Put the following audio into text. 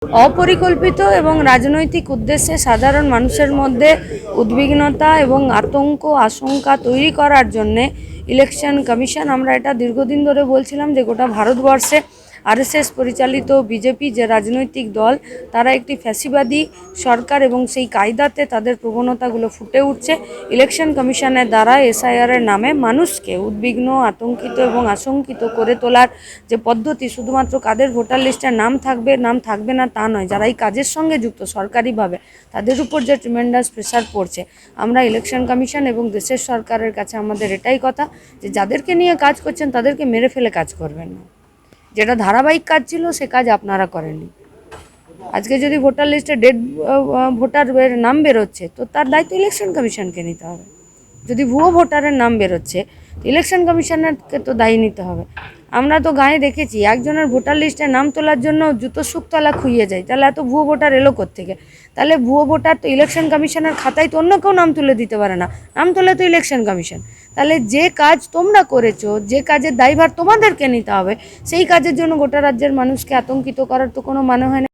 অপরিকল্পিত এবং রাজনৈতিক উদ্দেশ্যে সাধারণ মানুষের মধ্যে উদ্বিগ্নতা এবং আতঙ্ক আশঙ্কা তৈরি করার জন্যে ইলেকশন কমিশন, আমরা এটা দীর্ঘদিন ধরে বলছিলাম যে গোটা ভারতবর্ষে আরএসএস পরিচালিত বিজেপি যে রাজনৈতিক দল, তারা একটি ফ্যাসিবাদী সরকার এবং সেই কায়দাতে তাদের প্রবণতাগুলো ফুটে উঠছে। ইলেকশন কমিশনের দ্বারা এসআইআরের নামে মানুষকে উদ্বিগ্ন, আতঙ্কিত এবং আশঙ্কিত করে তোলার যে পদ্ধতি, শুধুমাত্র কাদের ভোটার লিস্টে নাম থাকবে না তা নয়, যারা এই কাজের সঙ্গে যুক্ত সরকারিভাবে তাদের উপর যে ট্রিমেন্ডাস প্রেশার পড়ছে। আমরা ইলেকশন কমিশন এবং দেশের সরকারের কাছে আমাদের এটাই কথা যে যাদেরকে নিয়ে কাজ করছেন তাদেরকে মেরে ফেলে কাজ করবেন না। যেটা ধারাবাহিক কাজ ছিল সে কাজ আপনারা করেননি। আজকে যদি ভোটার লিস্টে ডেড ভোটারের নাম বেরোচ্ছে তো তার দায়িত্ব ইলেকশন কমিশনকে নিতে হবে। যদি ভুয়ো ভোটারের নাম বেরোচ্ছে ইলেকশন কমিশনারকে তো দায়ী নিতে হবে। আমরা তো গায়ে দেখেছি একজনের ভোটার লিস্টে নাম তোলার জন্য জুতো শুকতলা খুইয়ে যায়, তাহলে এত ভুয়ো ভোটার এলো কোত্থেকে? তাহলে ভুয়ো ভোটার তো ইলেকশন কমিশনের খাতায় তো অন্য কেউ নাম তুলে দিতে পারে না, নাম তোলে তো ইলেকশন কমিশন। তাহলে যে কাজ তোমরা করেছো, যে কাজের দায়ভার তোমাদেরকে নিতে হবে, সেই কাজের জন্য গোটা রাজ্যের মানুষকে আতঙ্কিত করার তো কোনো মানে হয় না।